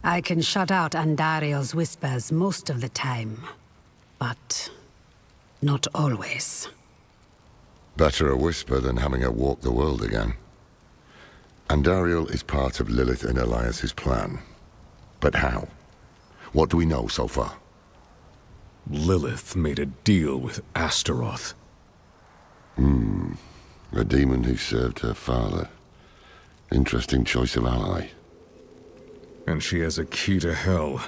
I can shut out Andario's whispers most of the time, but not always. Better a whisper than having her walk the world again. Andariel is part of Lilith and Elias's plan. But how? What do we know so far? Lilith made a deal with Astaroth. A demon who served her father. Interesting choice of ally. And she has a key to hell.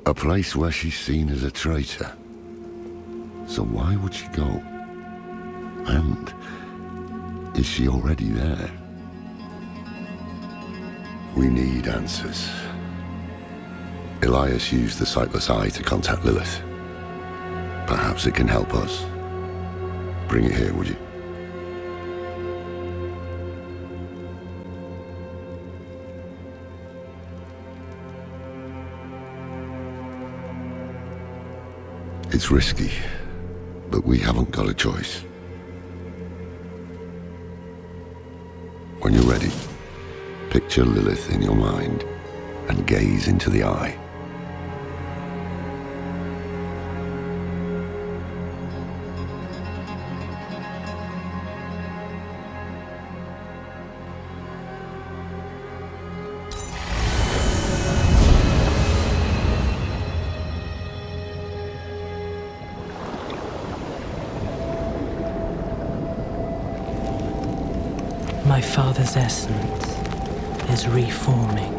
A place where she's seen as a traitor. So why would she go? And is she already there? We need answers. Elias used the Sightless Eye to contact Lilith. Perhaps it can help us. Bring it here, would you? It's risky, but we haven't got a choice. When you're ready, picture Lilith in your mind and gaze into the eye. My father's essence is reforming.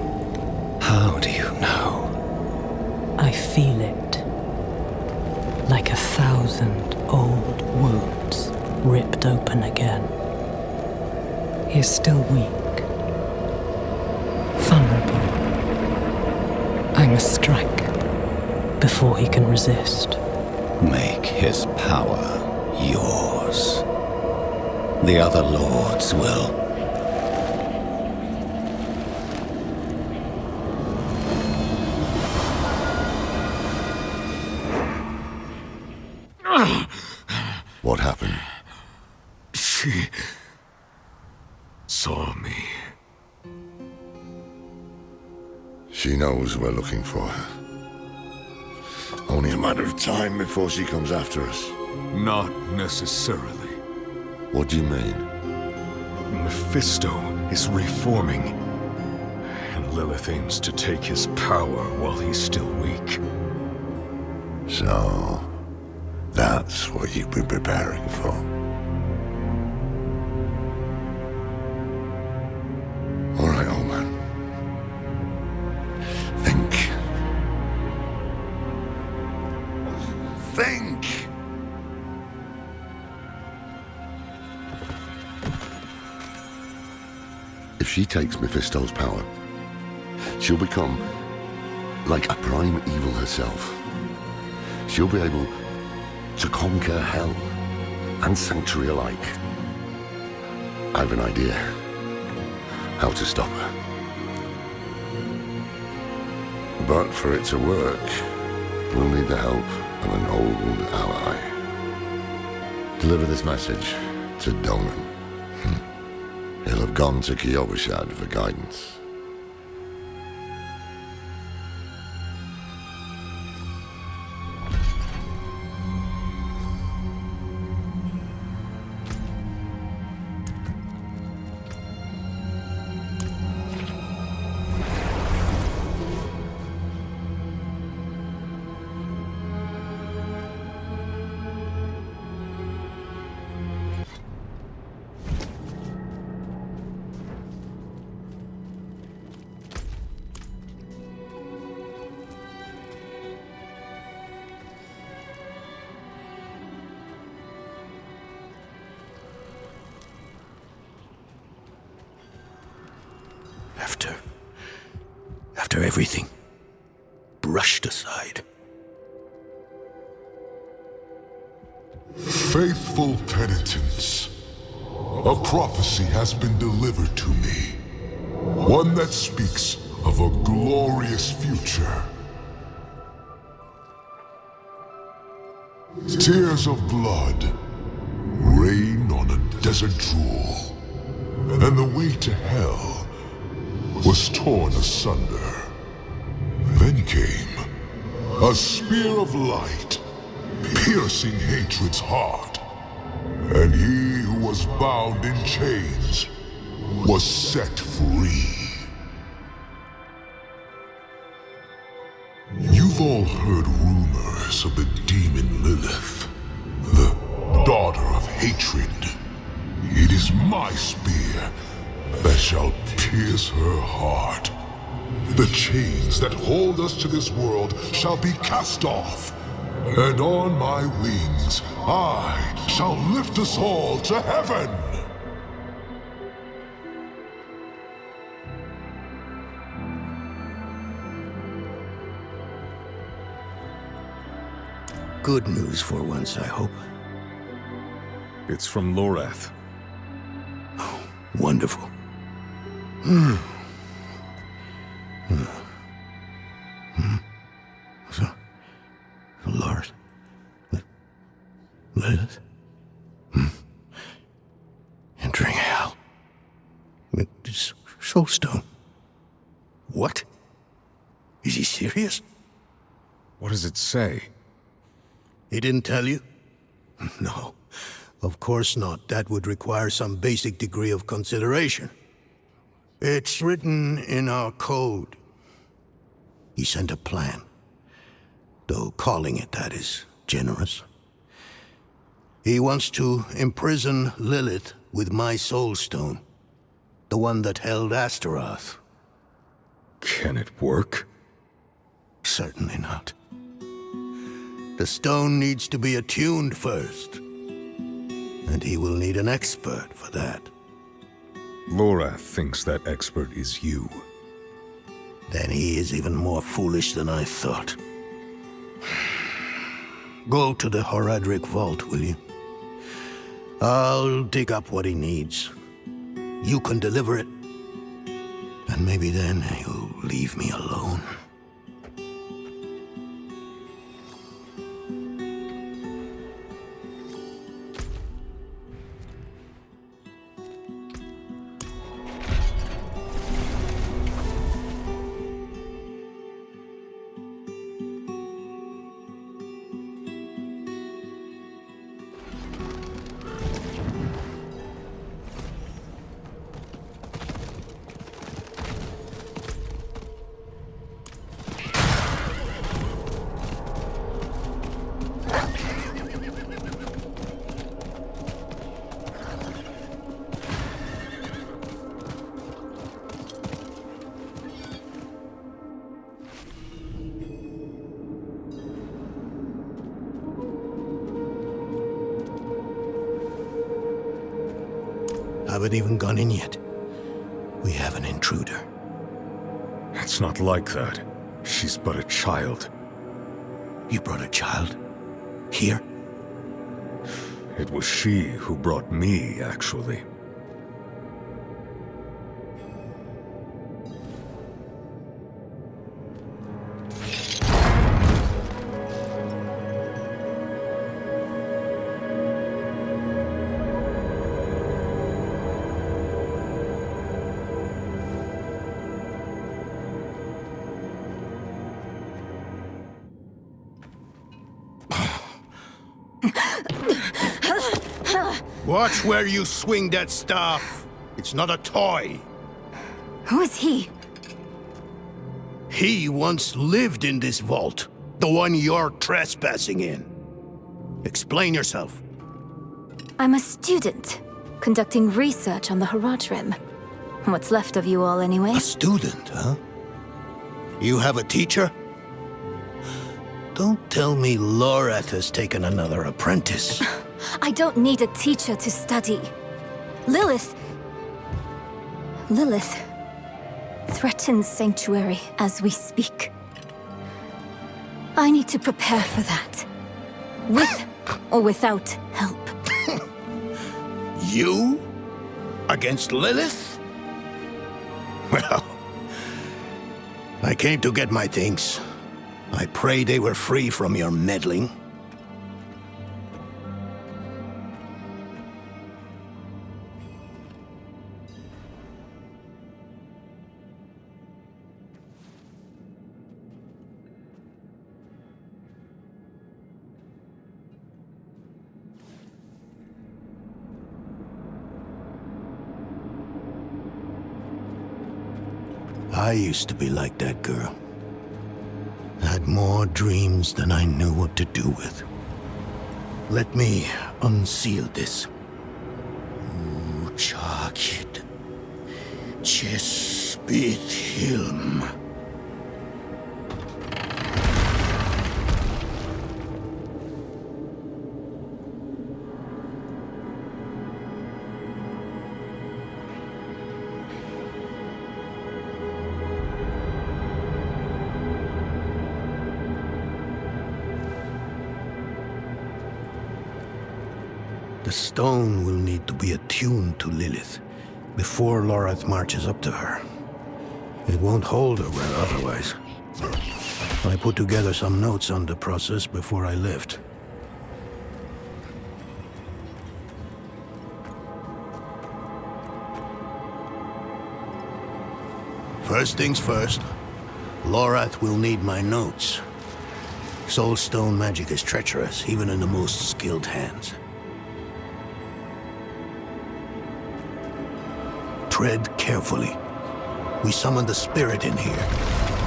How do you know? I feel it. Like 1,000 old wounds ripped open again. He's still weak. Vulnerable. I must strike before he can resist. Make his power yours. The other lords will. What happened? She saw me. She knows we're looking for her. Only a matter of time before she comes after us. Not necessarily. What do you mean? Mephisto is reforming, and Lilith aims to take his power while he's still weak. So, that's what you've been preparing for. All right, old man. Think. Think! If she takes Mephisto's power, she'll become like a prime evil herself. She'll be able to conquer hell and sanctuary alike. I have an idea how to stop her. But for it to work, we'll need the help of an old ally. Deliver this message to Donan. He'll have gone to Kyovashad for guidance. After everything brushed aside. Faithful penitents, a prophecy has been delivered to me. One that speaks of a glorious future. Tears of blood rain on a desert jewel, and the way to hell was torn asunder. Then came a spear of light, piercing hatred's heart. And he who was bound in chains was set free. You've all heard rumors of the demon Lilith, the daughter of hatred. It is my spear that shall pierce her heart. The chains that hold us to this world shall be cast off, and on my wings I shall lift us all to heaven! Good news for once, I hope. It's from Lorath. Wonderful. So, Lord, Lilith, entering hell. It's Soulstone. What? Is he serious? What does it say? He didn't tell you? No, of course not. That would require some basic degree of consideration. It's written in our code. He sent a plan, though calling it that is generous. He wants to imprison Lilith with my Soulstone, the one that held Astaroth. Can it work? Certainly not. The stone needs to be attuned first, and he will need an expert for that. Lorath thinks that expert is you. Then he is even more foolish than I thought. Go to the Horadric vault, will you? I'll dig up what he needs. You can deliver it, and maybe then he'll leave me alone. Haven't even gone in yet. We have an intruder. It's not like that. She's but a child. You brought a child? Here? It was she who brought me, actually. Watch where you swing that staff. It's not a toy. Who is he? He once lived in this vault, the one you're trespassing in. Explain yourself. I'm a student, conducting research on the Horadrim. What's left of you all, anyway? A student, huh? You have a teacher? Don't tell me Lorath has taken another apprentice. I don't need a teacher to study. Lilith threatens Sanctuary as we speak. I need to prepare for that. With or without help. You? Against Lilith? Well, I came to get my things. I pray they were free from your meddling. I used to be like that girl. Had more dreams than I knew what to do with. Let me unseal this. Chakit. Chespit Hilm. The stone will need to be attuned to Lilith before Lorath marches up to her. It won't hold her well otherwise. I put together some notes on the process before I left. First things first, Lorath will need my notes. Soulstone magic is treacherous, even in the most skilled hands. Tread carefully. We summoned the spirit in here,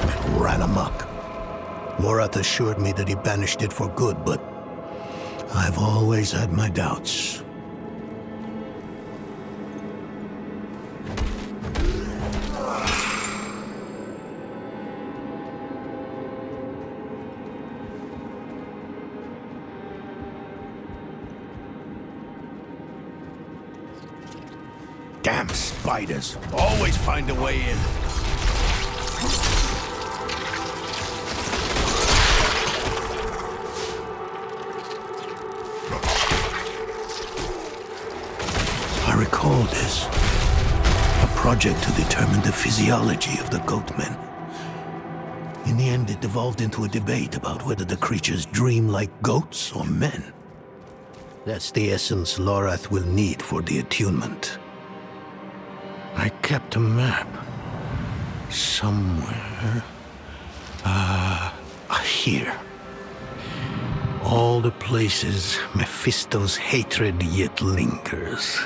and it ran amok. Lorath assured me that he banished it for good, but I've always had my doubts. Damn spiders. Always find a way in. I recall this. A project to determine the physiology of the goatmen. In the end, it devolved into a debate about whether the creatures dream like goats or men. That's the essence Lorath will need for the attunement. I kept a map. Somewhere. Here. All the places Mephisto's hatred yet lingers.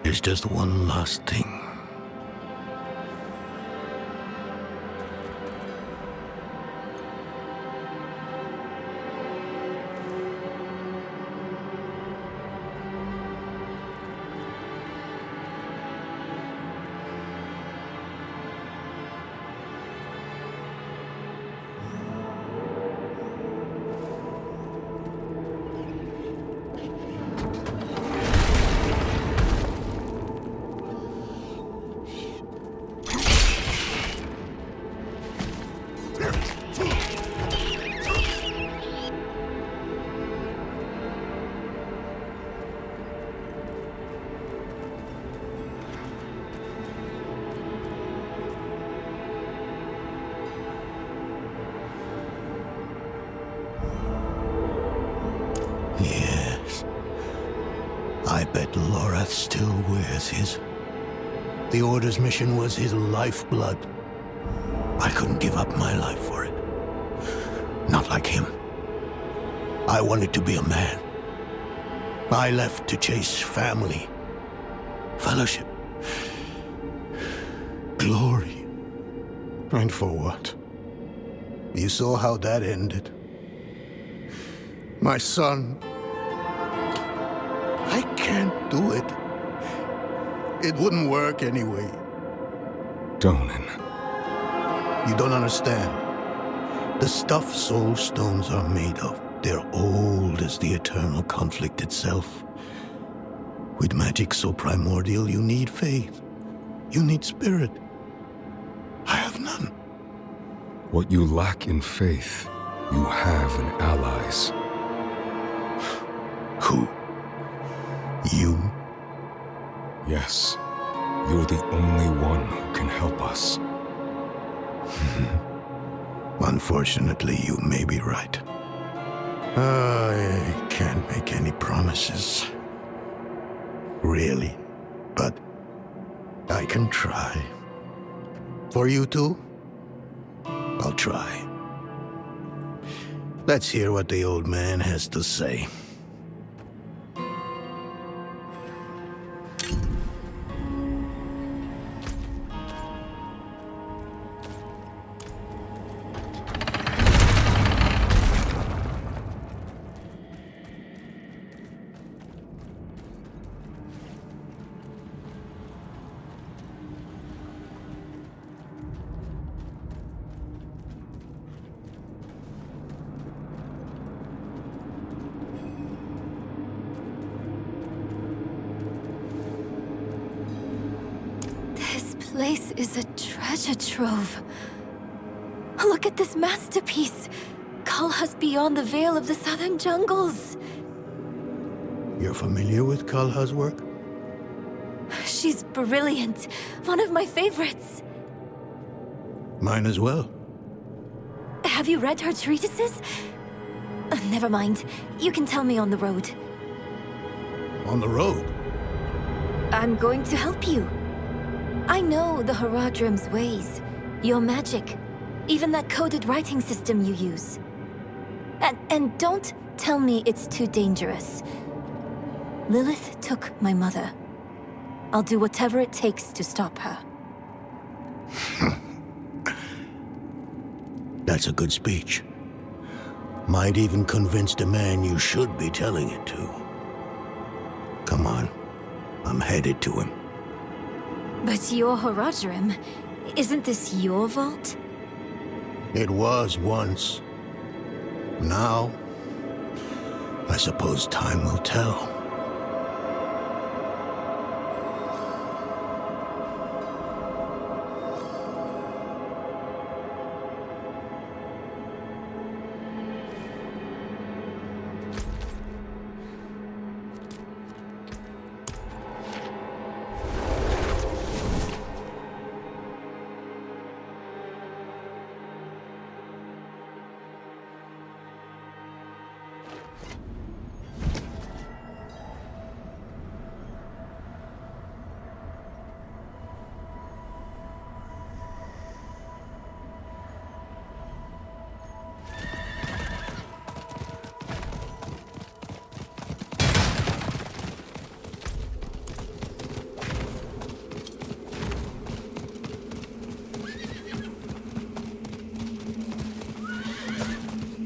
There's just one last thing. Yes. I bet Lorath still wears his. The Order's mission was his lifeblood. I couldn't give up my life for it. Not like him. I wanted to be a man. I left to chase family, fellowship, glory. And for what? You saw how that ended. My son. I can't do it. It wouldn't work anyway. Donan. You don't understand. The stuff soul stones are made of, they're old as the eternal conflict itself. With magic so primordial, you need faith. You need spirit. I have none. What you lack in faith, you have in allies. Who? You? Yes. You're the only one who can help us. Unfortunately, you may be right. I can't make any promises. Really. But I can try. For you two, I'll try. Let's hear what the old man has to say. place is a treasure trove. Look at this masterpiece. Kalha's beyond the veil of the southern jungles. You're familiar with Kalha's work? She's brilliant. One of my favorites. Mine as well. Have you read her treatises? Never mind. You can tell me on the road. On the road? I'm going to help you. I know the Haradrim's ways, your magic, even that coded writing system you use. And don't tell me it's too dangerous. Lilith took my mother. I'll do whatever it takes to stop her. That's a good speech. Might even convince the man you should be telling it to. Come on. I'm headed to him. But your Haradrim, isn't this your vault? It was once. Now, I suppose time will tell.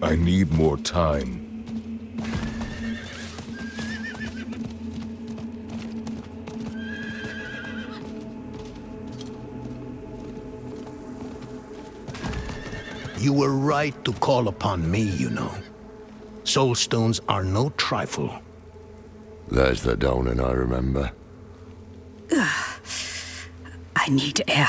I need more time. You were right to call upon me, you know. Soul stones are no trifle. There's the Donan I remember. I need air.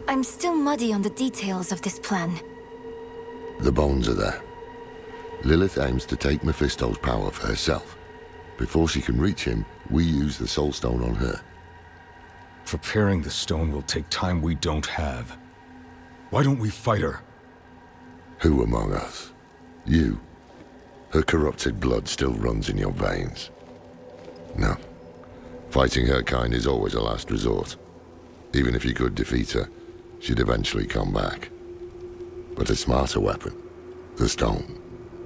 I'm still muddy on the details of this plan. The bones are there. Lilith aims to take Mephisto's power for herself. Before she can reach him, we use the Soul Stone on her. Preparing the stone will take time we don't have. Why don't we fight her? Who among us? You. Her corrupted blood still runs in your veins. No. Fighting her kind is always a last resort. Even if you could defeat her, she'd eventually come back. But a smarter weapon, the stone,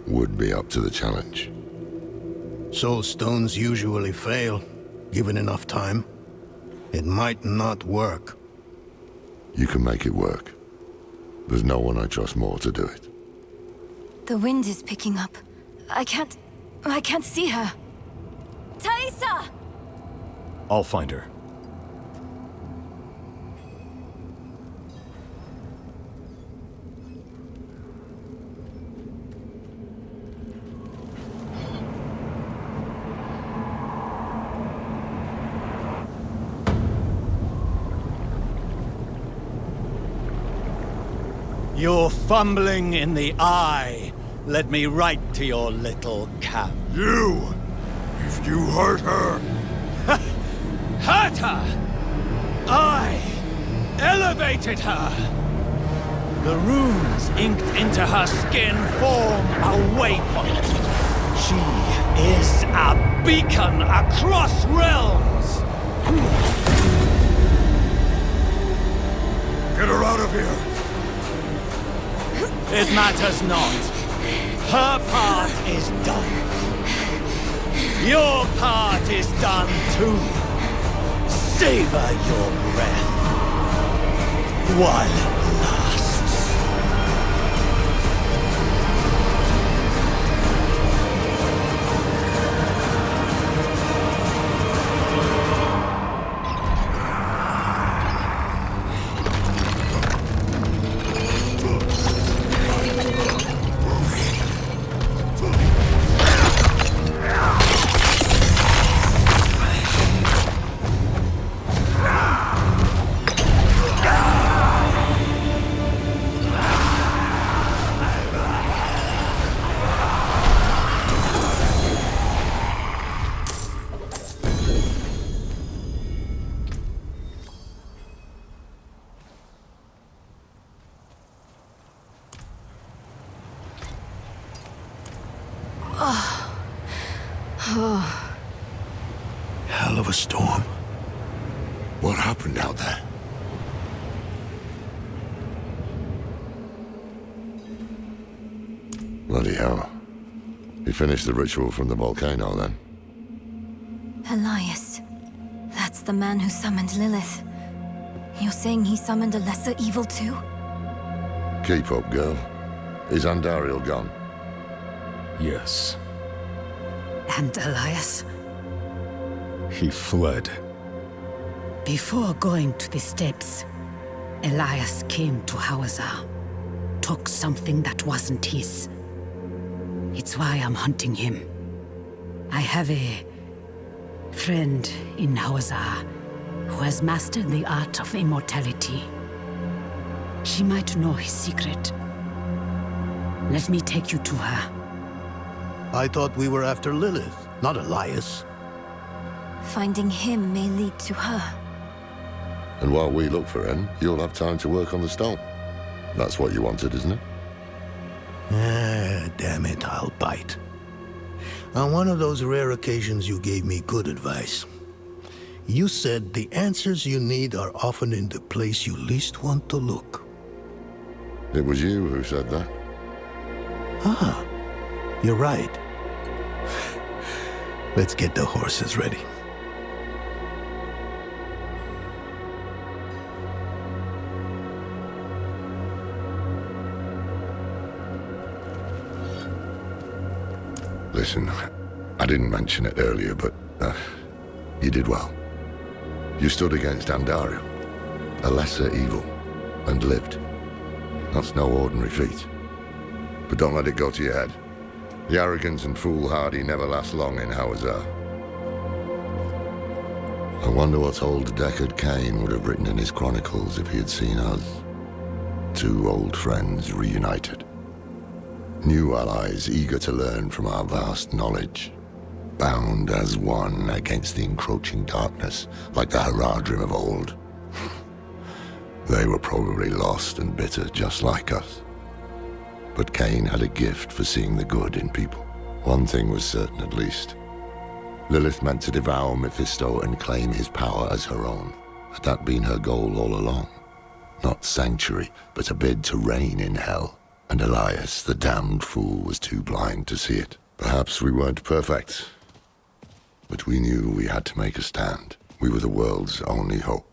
would be up to the challenge. Soul stones usually fail, given enough time. It might not work. You can make it work. There's no one I trust more to do it. The wind is picking up. I can't see her. Thaisa! I'll find her. Your fumbling in the eye led me right to your little camp. You! If you hurt her... Hurt her! I elevated her! The runes inked into her skin form a waypoint. She is a beacon across realms! Get her out of here! It matters not. Her part is done. Your part is done too. Savor your breath while it lasts. Hell of a storm. What happened out there? Bloody hell. You finished the ritual from the volcano, then? Elias. That's the man who summoned Lilith. You're saying he summoned a lesser evil too? Keep up, girl. Is Andariel gone? Yes. And Elias? He fled. Before going to the steps, Elias came to Hawazar. Took something that wasn't his. It's why I'm hunting him. I have a friend in Hawazar who has mastered the art of immortality. She might know his secret. Let me take you to her. I thought we were after Lilith, not Elias. Finding him may lead to her. And while we look for him, you'll have time to work on the stone. That's what you wanted, isn't it? Damn it, I'll bite. On one of those rare occasions you gave me good advice. You said the answers you need are often in the place you least want to look. It was you who said that. Ah, you're right. Let's get the horses ready. Listen, I didn't mention it earlier, but you did well. You stood against Andariel, a lesser evil, and lived. That's no ordinary feat. But don't let it go to your head. The arrogance and foolhardy never last long in Hawazar. I wonder what old Deckard Cain would have written in his chronicles if he had seen us. Two old friends reunited. New allies eager to learn from our vast knowledge. Bound as one against the encroaching darkness, like the Haradrim of old. They were probably lost and bitter, just like us. But Cain had a gift for seeing the good in people. One thing was certain, at least. Lilith meant to devour Mephisto and claim his power as her own. Had that been her goal all along? Not sanctuary, but a bid to reign in hell. And Elias, the damned fool, was too blind to see it. Perhaps we weren't perfect, but we knew we had to make a stand. We were the world's only hope.